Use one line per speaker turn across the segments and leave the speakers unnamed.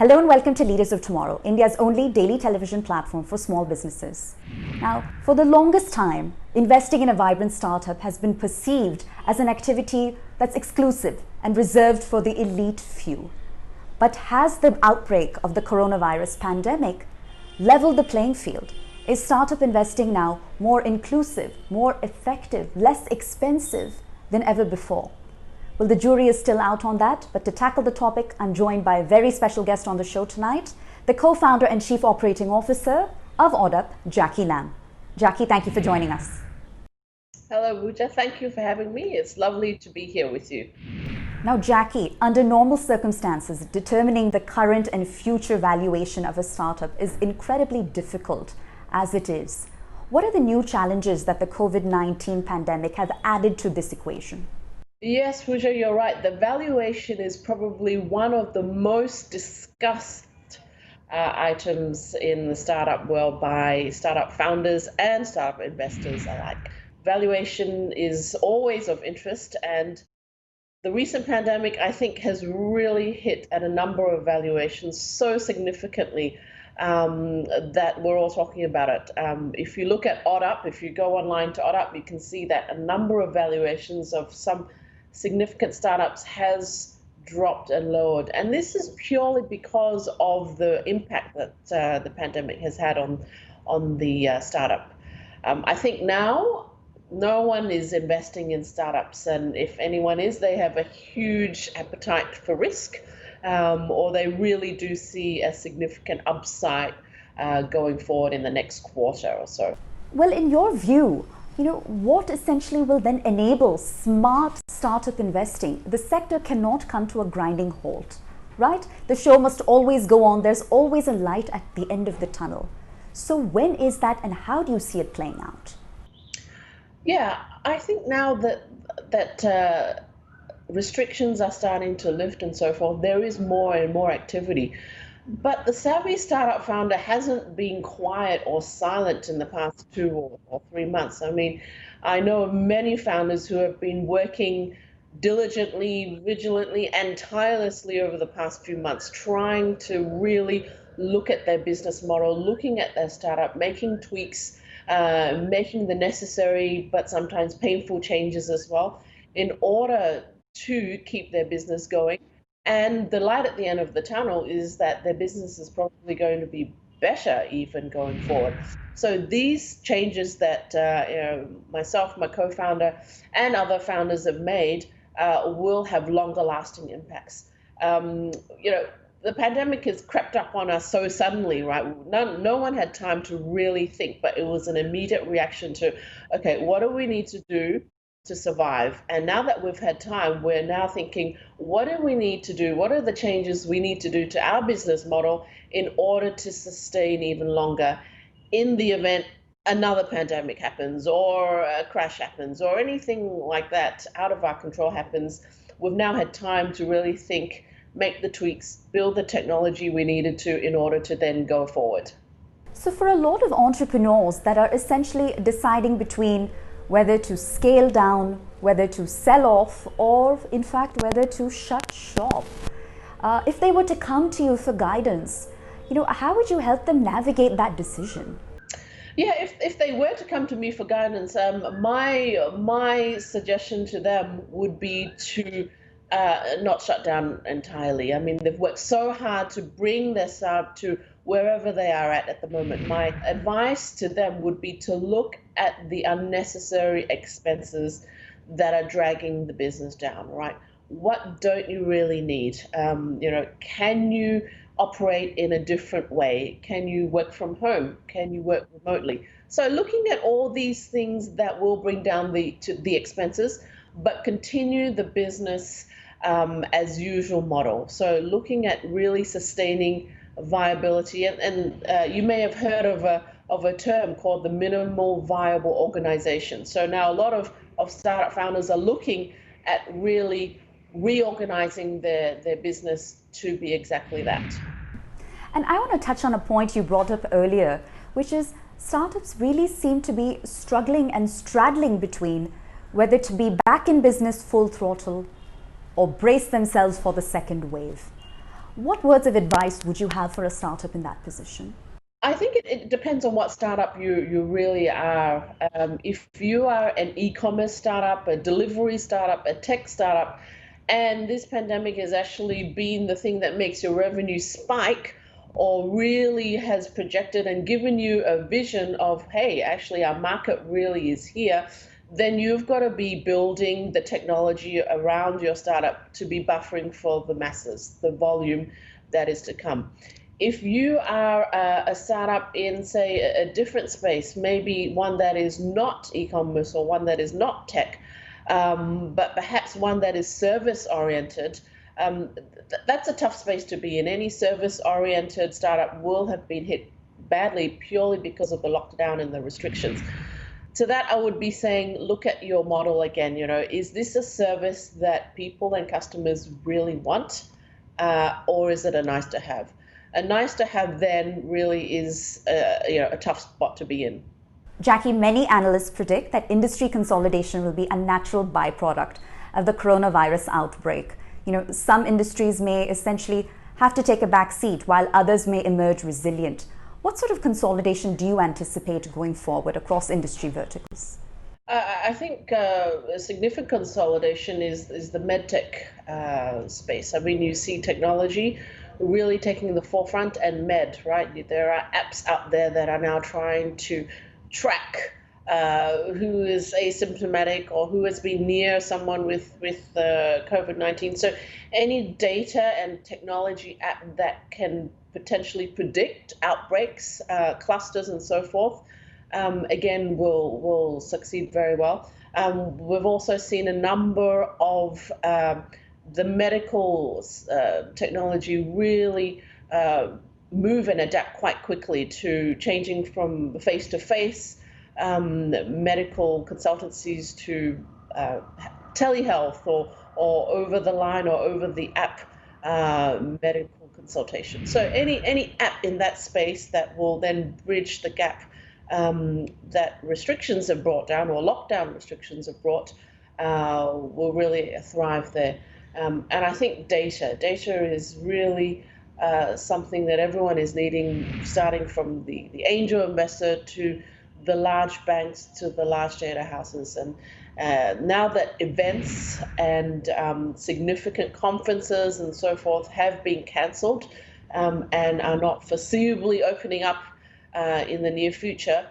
Hello and welcome to Leaders of Tomorrow, India's only daily television platform for small businesses. Now, for the longest time, investing in a vibrant startup has been perceived as an activity that's exclusive and reserved for the elite few. But has the outbreak of the coronavirus pandemic leveled the playing field? Is startup investing now more inclusive, more effective, less expensive than ever before? Well, the jury is still out on that, but to tackle the topic, I'm joined by a very special guest on the show tonight, the co-founder and chief operating officer of Oddup, Jackie Lam. Jackie, thank you for joining us.
Hello, Pooja. Thank you for having me. It's lovely to be here with you.
Now, Jackie, under normal circumstances, determining the current and future valuation of a startup is incredibly difficult as it is. What are the new challenges that the COVID-19 pandemic have added to this equation?
Yes, Pooja, you're right. The valuation is probably one of the most discussed items in the startup world by startup founders and startup investors alike. Valuation is always of interest, and the recent pandemic, I think, has really hit at a number of valuations so significantly that we're all talking about it. If you look at Oddup, if you go online to Oddup, you can see that a number of valuations of some significant startups has dropped and lowered. And this is purely because of the impact that the pandemic has had on the startup. I think now no one is investing in startups, and if anyone is, they have a huge appetite for risk, or they really do see a significant upside going forward in the next quarter or so.
Well, in your view, what essentially will then enable smart startup investing? The sector cannot come to a grinding halt, right? The show must always go on. There's always a light at the end of the tunnel. So when is that, and how do you see it playing out?
Yeah, I think now that restrictions are starting to lift and so forth, there is more and more activity. But the savvy startup founder hasn't been quiet or silent in the past 2 or 3 months. I mean, I know of many founders who have been working diligently, vigilantly, and tirelessly over the past few months, trying to really look at their business model, looking at their startup, making tweaks, making the necessary but sometimes painful changes as well in order to keep their business going. And the light at the end of the tunnel is that their business is probably going to be better even going forward. So these changes that myself, my co-founder, and other founders have made will have longer lasting impacts. The pandemic has crept up on us so suddenly, right? No one had time to really think, but it was an immediate reaction to, okay, what do we need to do to survive? And now that we've had time, we're now thinking, what do we need to do? What are the changes we need to do to our business model in order to sustain even longer in the event another pandemic happens or a crash happens or anything like that out of our control happens? We've now had time to really think, make the tweaks, build the technology we needed to in order to then go forward.
So for a lot of entrepreneurs that are essentially deciding between whether to scale down, whether to sell off, or in fact, whether to shut shop. If they were to come to you for guidance, how would you help them navigate that decision?
Yeah, if they were to come to me for guidance, my suggestion to them would be to not shut down entirely. I mean, they've worked so hard to bring their startup to wherever they are at the moment. My advice to them would be to look at the unnecessary expenses that are dragging the business down, right? What don't you really need? Can you operate in a different way? Can you work from home? Can you work remotely? So looking at all these things that will bring down the expenses, but continue the business as usual model. So looking at really sustaining viability, and you may have heard of a term called the minimal viable organization. So now a lot of startup founders are looking at really reorganizing their business to be exactly that.
And I want to touch on a point you brought up earlier, which is startups really seem to be struggling and straddling between whether to be back in business full throttle or brace themselves for the second wave. What words of advice would you have for a startup in that position?
I think it depends on what startup you really are. If you are an e-commerce startup, a delivery startup, a tech startup, and this pandemic has actually been the thing that makes your revenue spike or really has projected and given you a vision of, hey, actually our market really is here, then you've got to be building the technology around your startup to be buffering for the masses, the volume that is to come. If you are a startup in, say, a different space, maybe one that is not e-commerce or one that is not tech, but perhaps one that is service-oriented, that's a tough space to be in. Any service-oriented startup will have been hit badly purely because of the lockdown and the restrictions. To that, I would be saying, look at your model again. Is this a service that people and customers really want, or is it a nice to have? A nice to have then really is a tough spot to be in.
Jackie, many analysts predict that industry consolidation will be a natural byproduct of the coronavirus outbreak. Some industries may essentially have to take a back seat while others may emerge resilient. What sort of consolidation do you anticipate going forward across industry verticals?
I think a significant consolidation is the medtech space. I mean, you see technology really taking the forefront, and right? There are apps out there that are now trying to track who is asymptomatic or who has been near someone with COVID-19. So any data and technology app that can potentially predict outbreaks, clusters, and so forth, again, will succeed very well. We've also seen a number of the medical technology really move and adapt quite quickly to changing from face-to-face medical consultancies to telehealth or over the line or over the app medical consultation. So any app in that space that will then bridge the gap that restrictions have brought down or lockdown restrictions have brought will really thrive there. And I think data is really something that everyone is needing, starting from the angel investor to the large banks to the large data houses. And now that events and significant conferences and so forth have been cancelled and are not foreseeably opening up in the near future,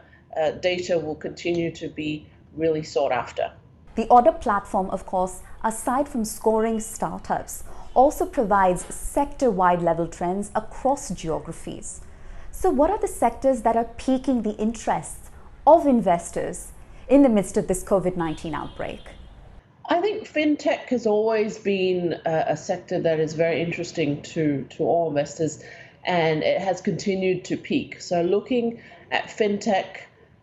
data will continue to be really sought after.
The Oddup platform, of course, aside from scoring startups, also provides sector-wide level trends across geographies. So what are the sectors that are piquing the interests of investors in the midst of this COVID-19 outbreak?
I think fintech has always been a sector that is very interesting to all investors, and it has continued to peak. So looking at fintech,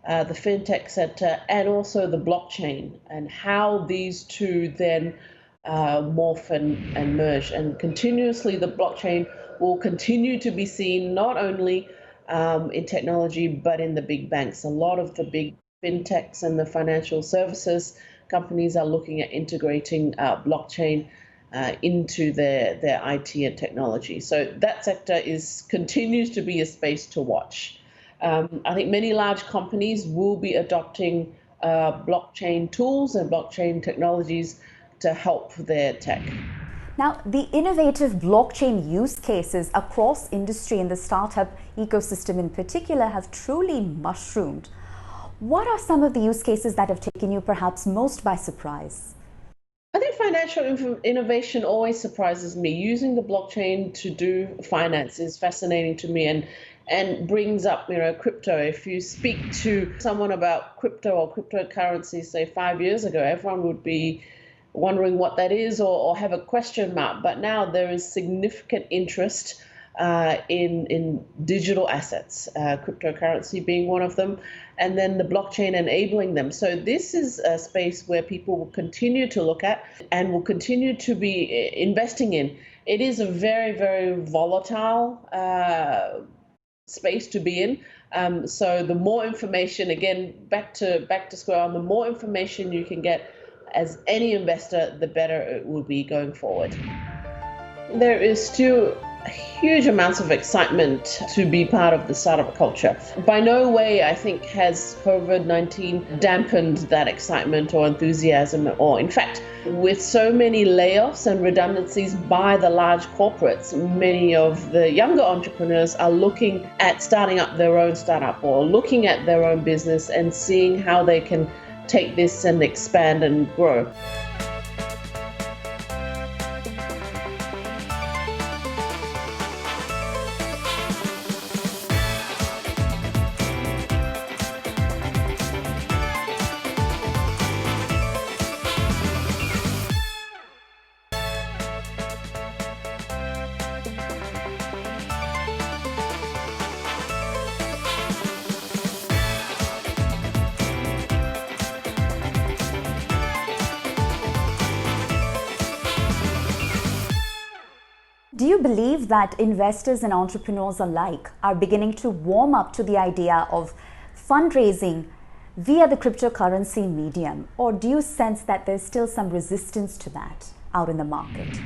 the fintech sector, and also the blockchain, and how these two then morph and merge. And continuously, the blockchain will continue to be seen not only in technology, but in the big banks. A lot of the big fintechs and the financial services companies are looking at integrating blockchain into their IT and technology. So that sector continues to be a space to watch. I think many large companies will be adopting blockchain tools and blockchain technologies to help their tech.
Now, the innovative blockchain use cases across industry and the startup ecosystem in particular have truly mushroomed. What are some of the use cases that have taken you perhaps most by surprise?
I think financial innovation always surprises me. Using the blockchain to do finance is fascinating to me and brings up, crypto. If you speak to someone about crypto or cryptocurrency, say 5 years ago, everyone would be wondering what that is or have a question mark. But now there is significant interest in digital assets, cryptocurrency being one of them, and then the blockchain enabling them. So this is a space where people will continue to look at and will continue to be investing in. It is a very, very volatile space to be in. So the more information, again, back to square one, the more information you can get as any investor, the better it will be going forward. There is still huge amounts of excitement to be part of the startup culture. By no way, I think, has COVID-19 dampened that excitement or enthusiasm, or in fact, with so many layoffs and redundancies by the large corporates, many of the younger entrepreneurs are looking at starting up their own startup or looking at their own business and seeing how they can take this and expand and grow.
Do you believe that investors and entrepreneurs alike are beginning to warm up to the idea of fundraising via the cryptocurrency medium? Or do you sense that there's still some resistance to that out in the market?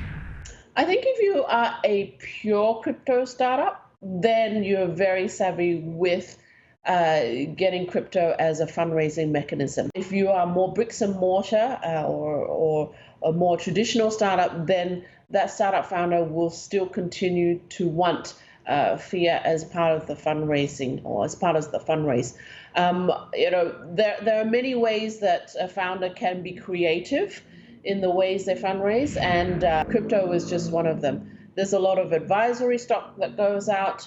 I think if you are a pure crypto startup, then you're very savvy with getting crypto as a fundraising mechanism. If you are more bricks and mortar or a more traditional startup, then that startup founder will still continue to want fiat as part of the fundraising or as part of the fundraise. There are many ways that a founder can be creative in the ways they fundraise, and crypto is just one of them. There's a lot of advisory stock that goes out.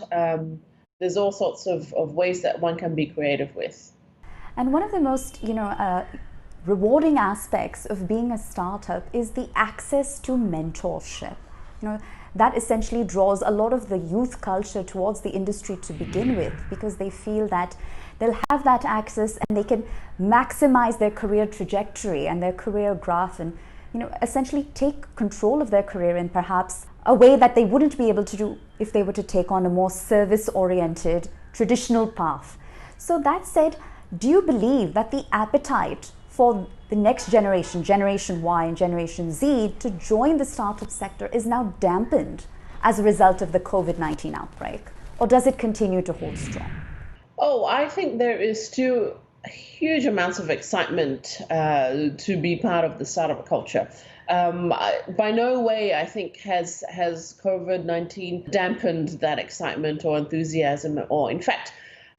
There's all sorts of ways that one can be creative with.
And one of the most, rewarding aspects of being a startup is the access to mentorship. That essentially draws a lot of the youth culture towards the industry to begin with, because they feel that they'll have that access and they can maximize their career trajectory and their career graph and, essentially take control of their career in perhaps a way that they wouldn't be able to do if they were to take on a more service-oriented, traditional path. So that said, do you believe that the appetite for the next generation, Generation Y and Generation Z, to join the startup sector is now dampened as a result of the COVID-19 outbreak? Or does it continue to hold strong?
Oh, I think there is still huge amounts of excitement to be part of the startup culture. By no way, I think, has COVID-19 dampened that excitement or enthusiasm, or in fact,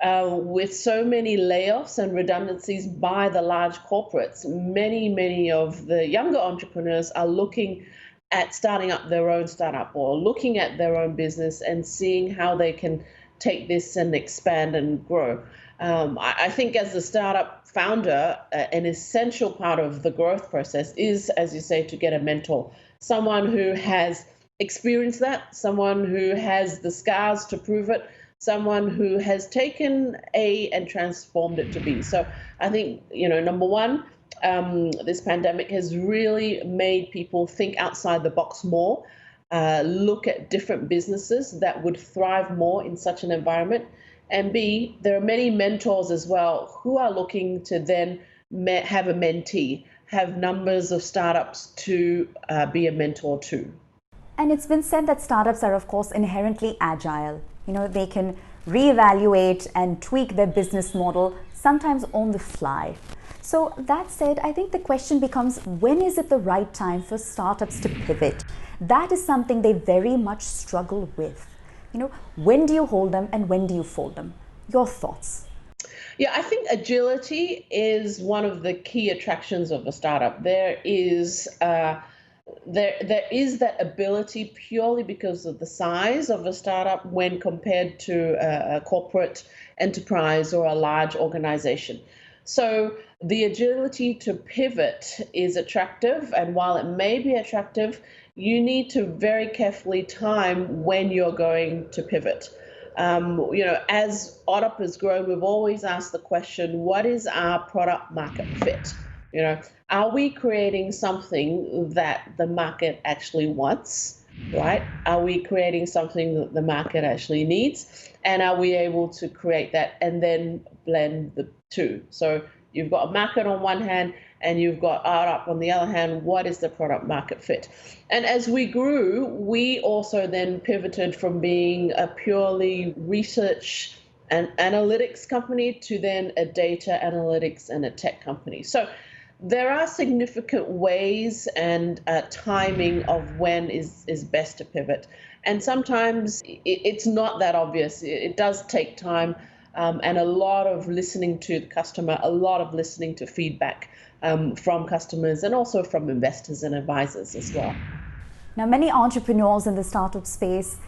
with so many layoffs and redundancies by the large corporates, many of the younger entrepreneurs are looking at starting up their own startup or looking at their own business and seeing how they can take this and expand and grow. I think as a startup founder, an essential part of the growth process is, as you say, to get a mentor, someone who has experienced that, someone who has the scars to prove it, someone who has taken A and transformed it to B. So I think, number one, this pandemic has really made people think outside the box more, look at different businesses that would thrive more in such an environment. And B, there are many mentors as well who are looking to then have a mentee, have numbers of startups to be a mentor to.
And it's been said that startups are, of course, inherently agile. They can reevaluate and tweak their business model, sometimes on the fly. So that said, I think the question becomes, when is it the right time for startups to pivot? That is something they very much struggle with. When do you hold them and when do you fold them? Your thoughts?
Yeah, I think agility is one of the key attractions of a startup. There is that ability purely because of the size of a startup when compared to a corporate enterprise or a large organization. So the agility to pivot is attractive, and while it may be attractive, you need to very carefully time when you're going to pivot. As Oddup has grown, we've always asked the question, what is our product market fit? Are we creating something that the market actually wants, right? Are we creating something that the market actually needs? And are we able to create that and then blend the two? So you've got a market on one hand and you've got Oddup on the other hand, what is the product market fit? And as we grew, we also then pivoted from being a purely research and analytics company to then a data analytics and a tech company. So there are significant ways and timing of when is best to pivot. And sometimes it's not that obvious. It does take time and a lot of listening to the customer, a lot of listening to feedback from customers and also from investors and advisors as well.
Now, many entrepreneurs in the startup space,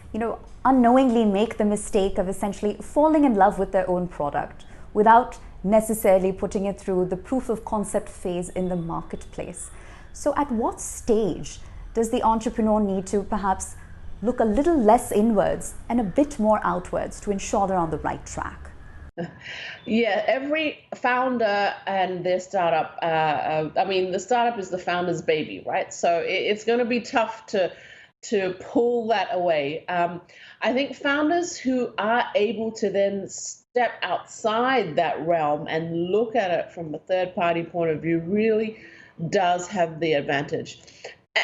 unknowingly make the mistake of essentially falling in love with their own product without necessarily putting it through the proof of concept phase in the marketplace. So at what stage does the entrepreneur need to perhaps look a little less inwards and a bit more outwards to ensure they're on the right track?
Yeah, every founder and their startup, the startup is the founder's baby, right? So it's going to be tough to pull that away. I think founders who are able to then step outside that realm and look at it from a third-party point of view really does have the advantage.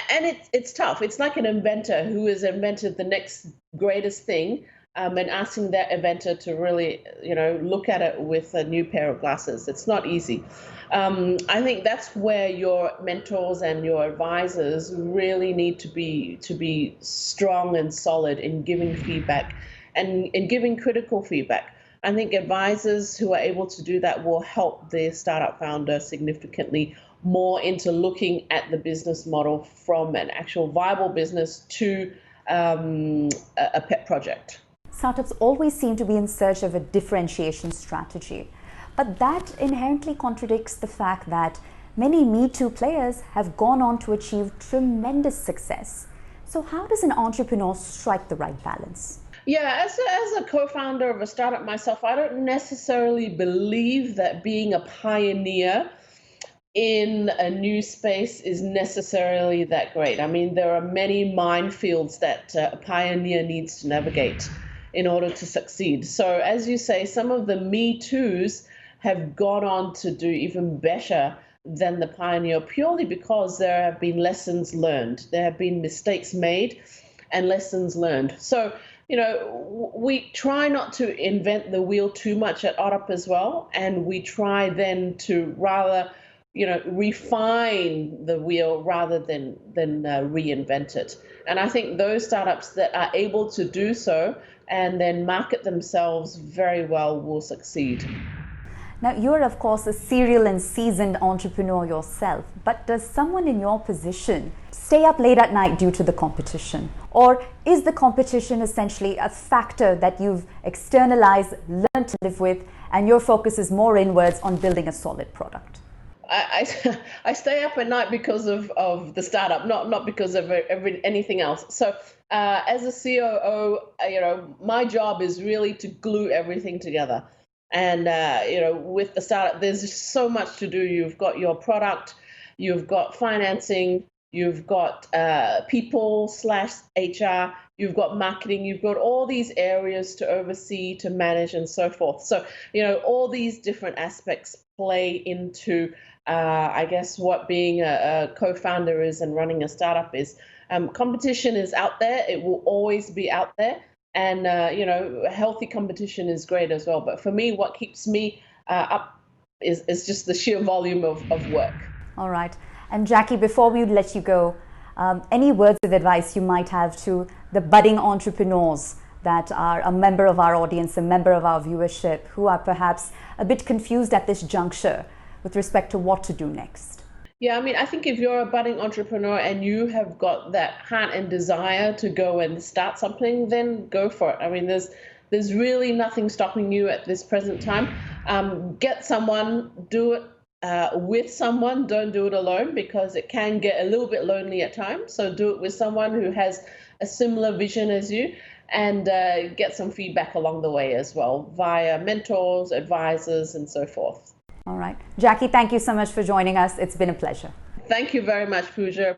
And it's tough. It's like an inventor who has invented the next greatest thing. And asking that inventor to really, look at it with a new pair of glasses. It's not easy. I think that's where your mentors and your advisors really need to be strong and solid in giving feedback and in giving critical feedback. I think advisors who are able to do that will help their startup founder significantly more into looking at the business model from an actual viable business to a pet project.
Startups always seem to be in search of a differentiation strategy, but that inherently contradicts the fact that many Me Too players have gone on to achieve tremendous success. So how does an entrepreneur strike the right balance?
Yeah, as a co-founder of a startup myself, I don't necessarily believe that being a pioneer in a new space is necessarily that great. I mean, there are many minefields that a pioneer needs to navigate in order to succeed. So as you say, some of the Me Too's have gone on to do even better than the pioneer purely because there have been lessons learned. There have been mistakes made and lessons learned. So, we try not to invent the wheel too much at Oddup as well. And we try then to rather, refine the wheel rather than reinvent it. And I think those startups that are able to do so and then market themselves very well will succeed.
Now, you're of course a serial and seasoned entrepreneur yourself, but does someone in your position stay up late at night due to the competition? Or is the competition essentially a factor that you've externalized, learned to live with, and your focus is more inwards on building a solid product?
I stay up at night because of the startup, not because of anything else. So as a COO, my job is really to glue everything together. And with the startup, there's just so much to do. You've got your product, you've got financing, you've got people/HR, you've got marketing, you've got all these areas to oversee, to manage, and so forth. So all these different aspects play into I guess what being a co-founder is and running a startup is. Competition is out there. It will always be out there. And, healthy competition is great as well. But for me, what keeps me up is just the sheer volume of work.
All right. And Jackie, before we let you go, any words of advice you might have to the budding entrepreneurs that are a member of our audience, a member of our viewership, who are perhaps a bit confused at this juncture with respect to what to do next?
Yeah, I think if you're a budding entrepreneur and you have got that heart and desire to go and start something, then go for it. There's really nothing stopping you at this present time. Get someone, do it with someone, don't do it alone because it can get a little bit lonely at times. So do it with someone who has a similar vision as you and get some feedback along the way as well via mentors, advisors, and so forth.
All right. Jackie, thank you so much for joining us. It's been a pleasure.
Thank you very much, Pooja.